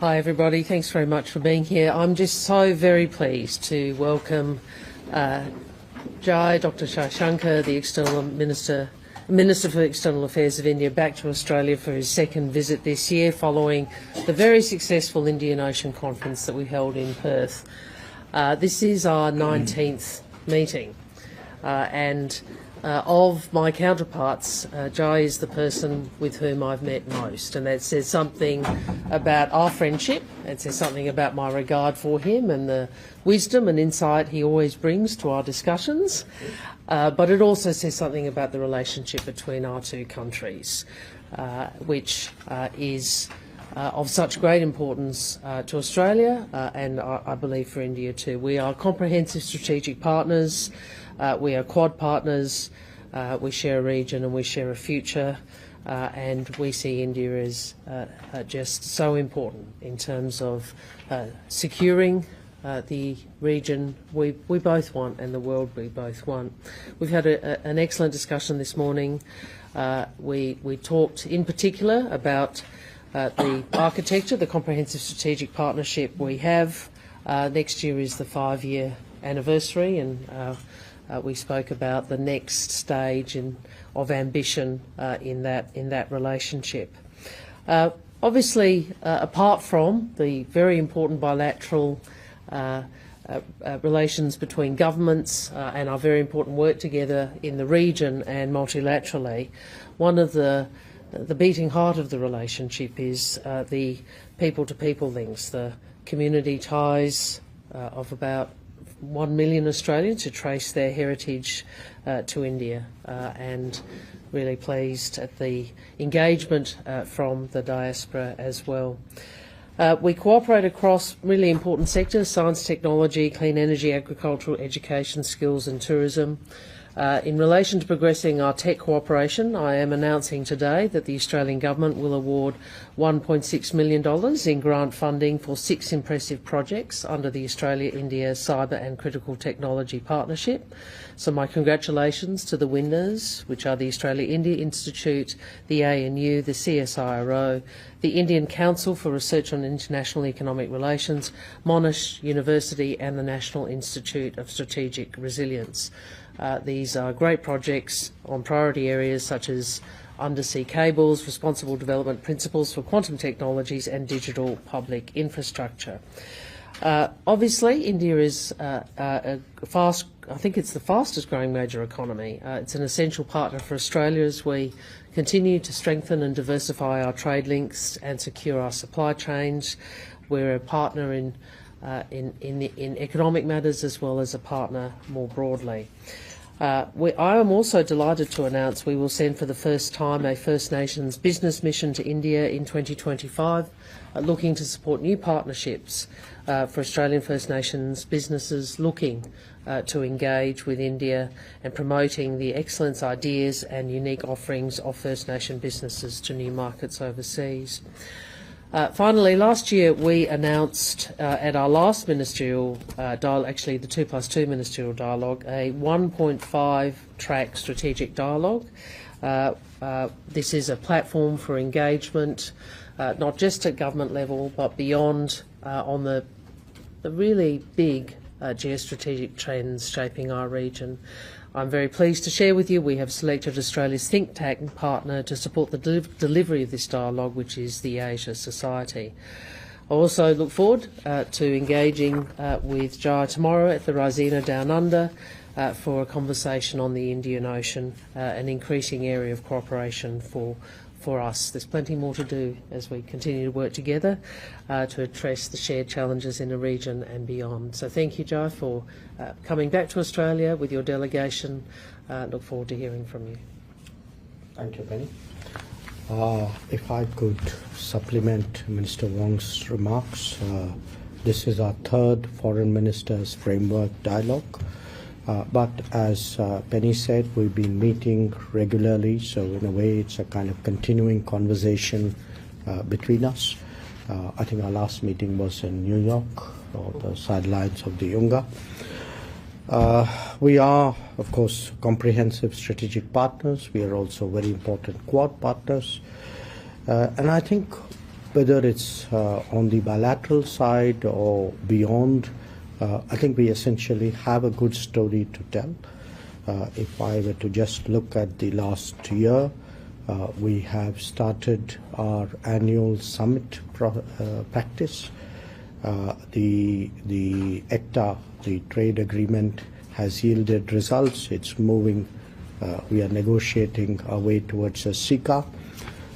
Hi everybody, thanks very much for being here. I'm just so very pleased to welcome Dr. Jaishankar, the Minister for External Affairs of India, back to Australia for his second visit this year following the very successful Indian Ocean Conference that we held in Perth. This is our 19th meeting and of my counterparts, Jai is the person with whom I've met most, and that says something about our friendship. It says something about my regard for him and the wisdom and insight he always brings to our discussions. But it also says something about the relationship between our two countries, which is of such great importance to Australia and I believe for India too. We are comprehensive strategic partners. We are Quad partners, we share a region and we share a future, and we see India as just so important in terms of securing the region we both want and the world we both want. We've had an excellent discussion this morning. We talked in particular about the architecture, the comprehensive strategic partnership we have. Next year is the 5-year anniversary, and we spoke about the next stage of ambition in that relationship. Obviously, apart from the very important bilateral relations between governments and our very important work together in the region and multilaterally, one of the beating heart of the relationship is the people-to-people links, the community ties of about 1 million Australians who trace their heritage to India, and really pleased at the engagement from the diaspora as well. We cooperate across really important sectors: science, technology, clean energy, agricultural, education, skills and tourism. In relation to progressing our tech cooperation, I am announcing today that the Australian Government will award $1.6 million in grant funding for 6 impressive projects under the Australia-India Cyber and Critical Technology Partnership. So my congratulations to the winners, which are the Australia-India Institute, the ANU, the CSIRO, the Indian Council for Research on International Economic Relations, Monash University and the National Institute of Strategic Resilience. These are great projects on priority areas such as undersea cables, responsible development principles for quantum technologies and digital public infrastructure. Obviously, India is I think it's the fastest growing major economy. It's an essential partner for Australia as we continue to strengthen and diversify our trade links and secure our supply chains. We're a partner in economic matters as well as a partner more broadly. I am also delighted to announce we will send for the first time a First Nations business mission to India in 2025, looking to support new partnerships for Australian First Nations businesses looking to engage with India and promoting the excellence, ideas and unique offerings of First Nation businesses to new markets overseas. Finally, last year we announced at our last ministerial dialogue, actually the 2+2 ministerial dialogue, a 1.5-track strategic dialogue. This is a platform for engagement, not just at government level, but beyond on the really big geostrategic trends shaping our region. I'm very pleased to share with you we have selected Australia's think tank partner to support the delivery of this dialogue, which is the Asia Society. I also look forward to engaging with Jai tomorrow at the Raisina Down Under for a conversation on the Indian Ocean, an increasing area of cooperation for us. There's plenty more to do as we continue to work together to address the shared challenges in the region and beyond. So thank you, Jai, for coming back to Australia with your delegation. Look forward to hearing from you. Thank you, Penny. If I could supplement Minister Wong's remarks, this is our 3rd Foreign Ministers Framework Dialogue. But as Penny said, we've been meeting regularly, so in a way it's a kind of continuing conversation between us. I think our last meeting was in New York, or the sidelines of the Yunga. We are, of course, comprehensive strategic partners. We are also very important Quad partners. And I think whether it's on the bilateral side or beyond, I think we essentially have a good story to tell. If I were to just look at the last year, we have started our annual summit practice. The ECTA, the trade agreement, has yielded results. It's moving. We are negotiating our way towards a CICA.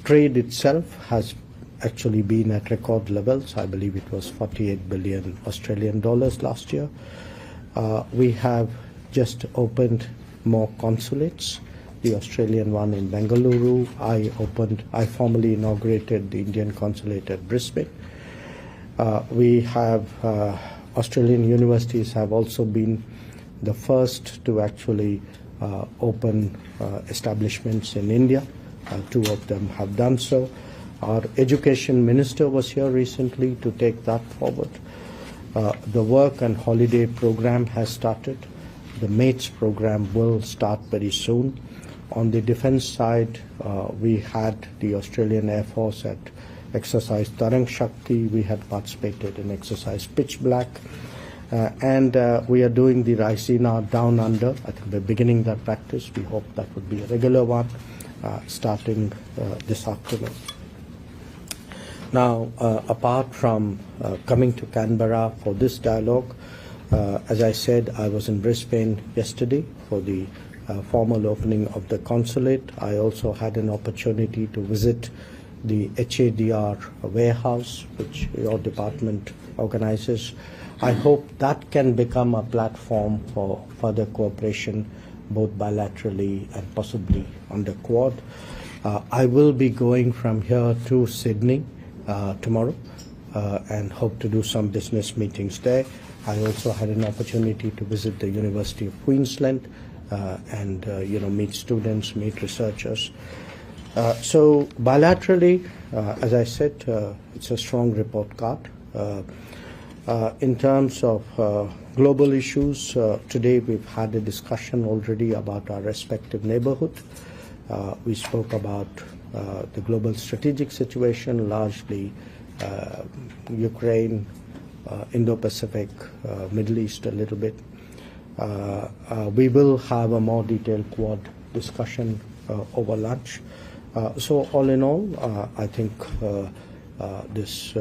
Trade itself has actually been at record levels. I believe it was 48 billion Australian dollars last year. We have just opened more consulates. The Australian one in Bengaluru. I formally inaugurated the Indian consulate at Brisbane. We have Australian universities have also been the first to actually open establishments in India. Two of them have done so. Our education minister was here recently to take that forward. The work and holiday program has started. The MATES program will start very soon. On the defense side, we had the Australian Air Force at exercise Tarang Shakti. We had participated in exercise Pitch Black. And we are doing the Raisina Down Under. I think we're beginning that practice. We hope that would be a regular one starting this afternoon. Now, apart from coming to Canberra for this dialogue, as I said, I was in Brisbane yesterday for the formal opening of the consulate. I also had an opportunity to visit the HADR warehouse, which your department organizes. I hope that can become a platform for further cooperation, both bilaterally and possibly on the Quad. I will be going from here to Sydney tomorrow and hope to do some business meetings there. I also had an opportunity to visit the University of Queensland and meet students, meet researchers. So bilaterally, as I said, it's a strong report card. In terms of global issues, today we've had a discussion already about our respective neighborhood. We spoke about the global strategic situation, largely Ukraine, Indo-Pacific, Middle East a little bit. We will have a more detailed Quad discussion over lunch. So all in all, I think this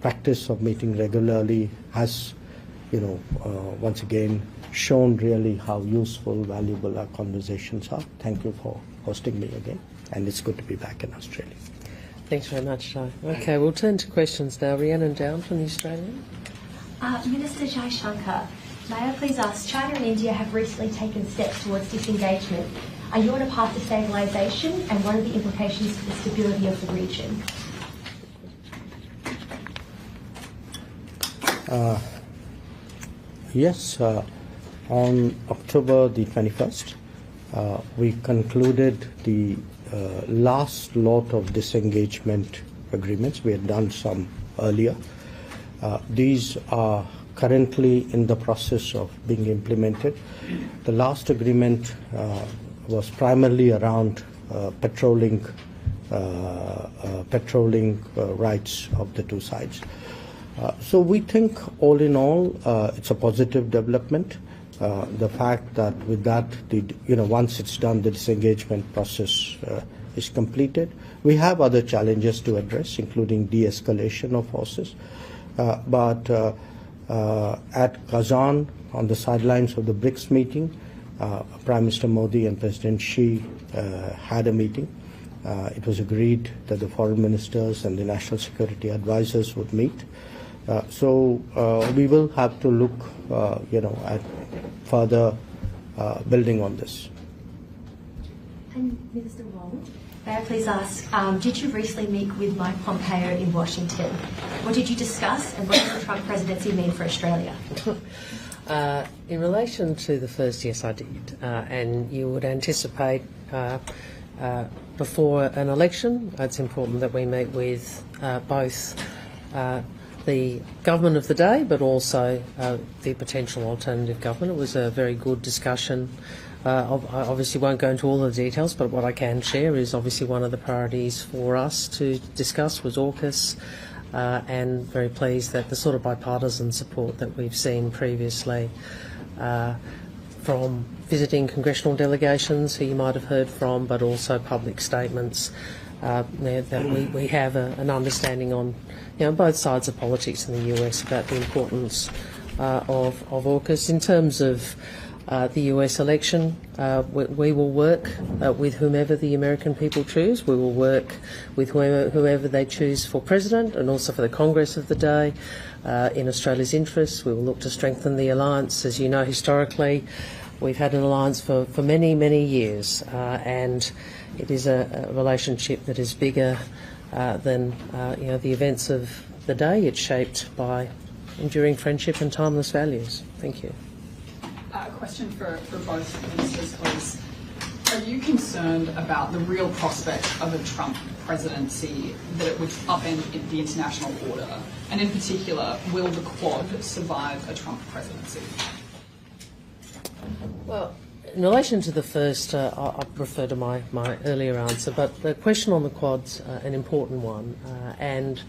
practice of meeting regularly has, once again shown really how useful, valuable our conversations are. Thank you for hosting me again, and it's good to be back in Australia. Thanks very much, Jai. Okay, we'll turn to questions now. Rhiannon Down from the Australian. Minister Jaishankar, may I please ask, China and India have recently taken steps towards disengagement. Are you on a path to stabilisation, and what are the implications for the stability of the region? Yes, on October the 21st, we concluded the last lot of disengagement agreements. We had done some earlier. These are currently in the process of being implemented. The last agreement was primarily around patrolling rights of the two sides. So we think all in all it's a positive development. The fact that with that, once it's done, the disengagement process is completed. We have other challenges to address, including de-escalation of forces. But at Kazan, on the sidelines of the BRICS meeting, Prime Minister Modi and President Xi had a meeting. It was agreed that the foreign ministers and the national security advisors would meet. So we will have to look, at further building on this. And Minister Wong, may I please ask, did you recently meet with Mike Pompeo in Washington? What did you discuss, and what does the Trump presidency mean for Australia? In relation to the first, yes, I did. And you would anticipate before an election, it's important that we meet with both the government of the day, but also the potential alternative government. It was a very good discussion I obviously won't go into all the details, but what I can share is obviously one of the priorities for us to discuss was AUKUS, and very pleased that the sort of bipartisan support that we've seen previously from visiting congressional delegations who you might have heard from, but also public statements, that we have an understanding on both sides of politics in the US about the importance of AUKUS. In terms of the US election, we will work with whomever the American people choose. We will work with whoever they choose for president and also for the Congress of the day. In Australia's interests, we will look to strengthen the alliance. As you know, historically, we've had an alliance for many, many years, and it is a relationship that is bigger than the events of the day. It's shaped by enduring friendship and timeless values. Thank you. A question for both ministers, please. Are you concerned about the real prospect of a Trump presidency, that it would upend the international order? And in particular, will the Quad survive a Trump presidency? Well, in relation to the first, I refer to my earlier answer, but the question on the Quad's an important one. And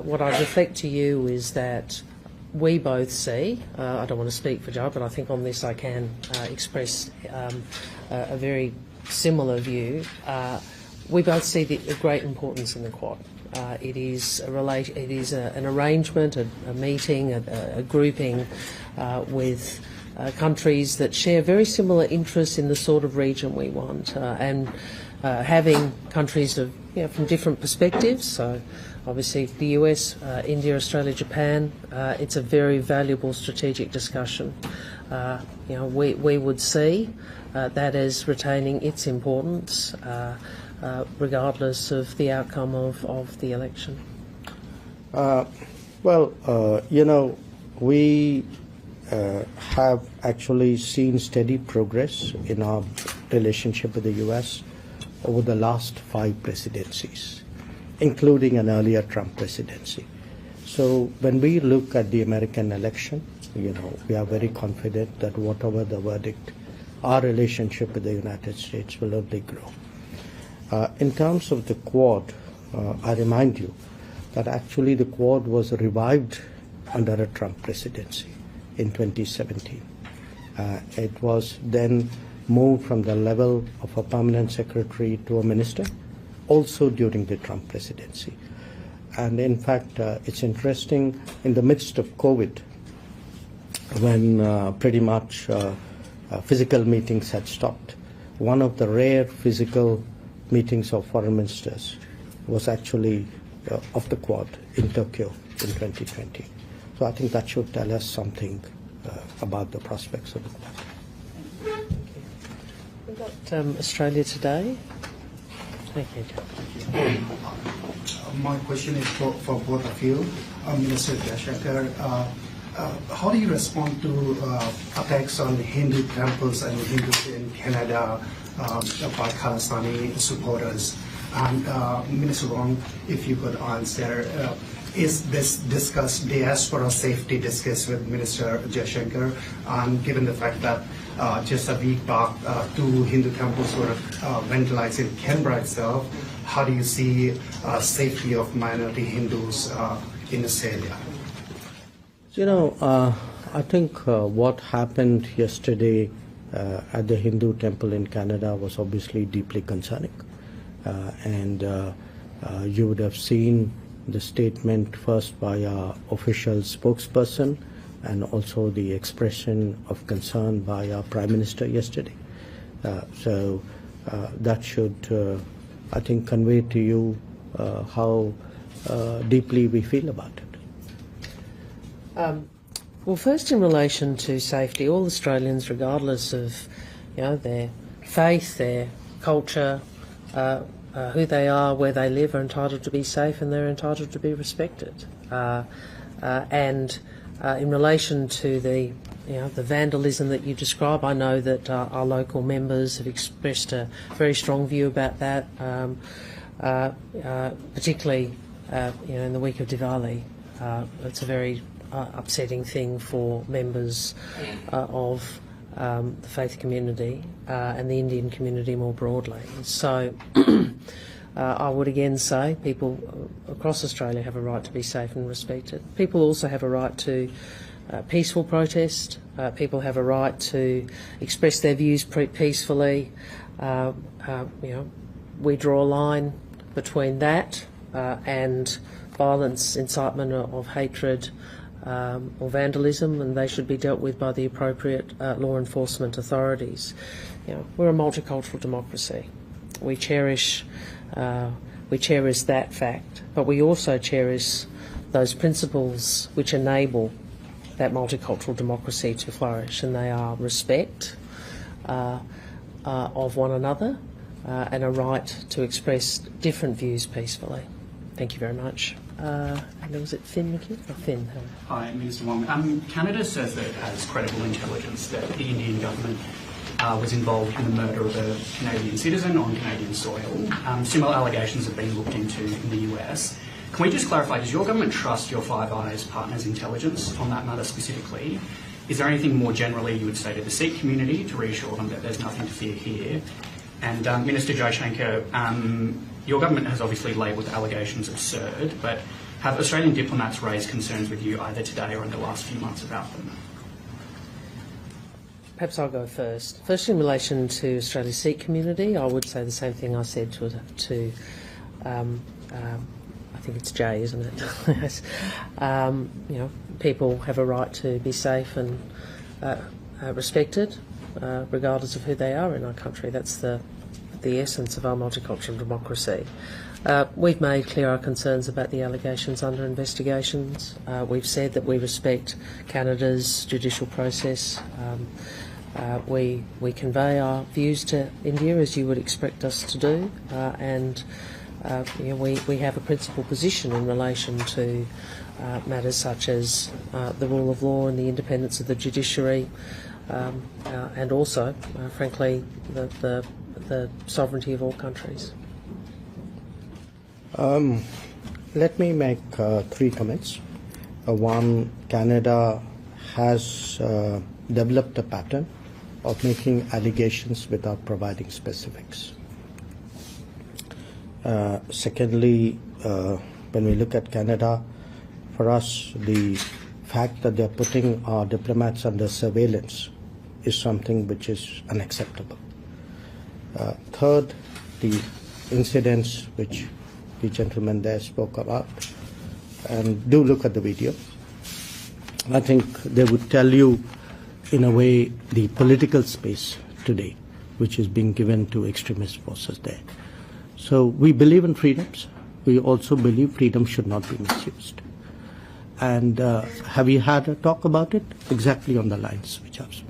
what I reflect to you is that we both see, I don't want to speak for Joe, but I think on this I can express a very similar view. We both see the great importance in the Quad. It is an arrangement, a meeting, a grouping with countries that share very similar interests in the sort of region we want, and having countries of from different perspectives. So obviously the US, India, Australia, Japan, it's a very valuable strategic discussion. We would see that as retaining its importance regardless of the outcome of the election. We have actually seen steady progress in our relationship with the US over the last 5 presidencies, including an earlier Trump presidency. So when we look at the American election, we are very confident that whatever the verdict, our relationship with the United States will only grow. In terms of the Quad, I remind you that actually the Quad was revived under a Trump presidency in 2017. It was then moved from the level of a permanent secretary to a minister, also during the Trump presidency. And in fact, it's interesting, in the midst of COVID, when pretty much physical meetings had stopped, one of the rare physical meetings of foreign ministers was actually of the Quad in Tokyo in 2020. So I think that should tell us something about the prospects of the Quad. We've got Australia Today. Thank you. My question is for both of you. Minister Jaishankar, how do you respond to attacks on Hindu temples and Hindus in Canada by Khalistani supporters? And Minister Wong, if you could answer, is this diaspora safety discussed with Minister Jaishankar? And given the fact that just a week back, 2 Hindu temples were vandalized in Canberra itself, how do you see safety of minority Hindus in Australia? I think what happened yesterday at the Hindu temple in Canada was obviously deeply concerning. And you would have seen the statement first by our official spokesperson and also the expression of concern by our Prime Minister yesterday. So that should, I think, convey to you how deeply we feel about it. Well, first in relation to safety, all Australians, regardless of their faith, their culture, who they are, where they live, are entitled to be safe and they're entitled to be respected. And in relation to the vandalism that you describe, I know that our local members have expressed a very strong view about that, particularly in the week of Diwali. It's a very upsetting thing for members of the faith community and the Indian community more broadly. So I would again say people across Australia have a right to be safe and respected. People also have a right to peaceful protest. People have a right to express their views peacefully. We draw a line between that and violence, incitement of hatred or vandalism, and they should be dealt with by the appropriate law enforcement authorities. We're a multicultural democracy. We cherish that fact, but we also cherish those principles which enable that multicultural democracy to flourish, and they are respect of one another and a right to express different views peacefully. Thank you very much. And was it Finn McKee? Finn. Hi, Minister Wong. Canada says that it has credible intelligence that the Indian government was involved in the murder of a Canadian citizen on Canadian soil. Similar allegations have been looked into in the US. Can we just clarify, does your government trust your Five Eyes partners' intelligence on that matter specifically? Is there anything more generally you would say to the Sikh community to reassure them that there's nothing to fear here? And Minister Jaishankar, your government has obviously labelled the allegations absurd, but have Australian diplomats raised concerns with you either today or in the last few months about them? Perhaps I'll go first. First, in relation to Australia's Sikh community, I would say the same thing I said to I think it's Jay, isn't it? Yes. People have a right to be safe and respected, regardless of who they are in our country. That's the essence of our multicultural democracy. We've made clear our concerns about the allegations under investigations. We've said that we respect Canada's judicial process. We convey our views to India as you would expect us to do, and we have a principal position in relation to matters such as the rule of law and the independence of the judiciary, and also, frankly, the sovereignty of all countries. Let me make 3 comments. One, Canada has developed a pattern of making allegations without providing specifics. Secondly, when we look at Canada, for us, the fact that they're putting our diplomats under surveillance is something which is unacceptable. Third, the incidents which the gentleman there spoke about, and do look at the video. I think they would tell you, in a way, the political space today, which is being given to extremist forces there. So we believe in freedoms. We also believe freedom should not be misused. And have we had a talk about it? Exactly on the lines which I've spoken.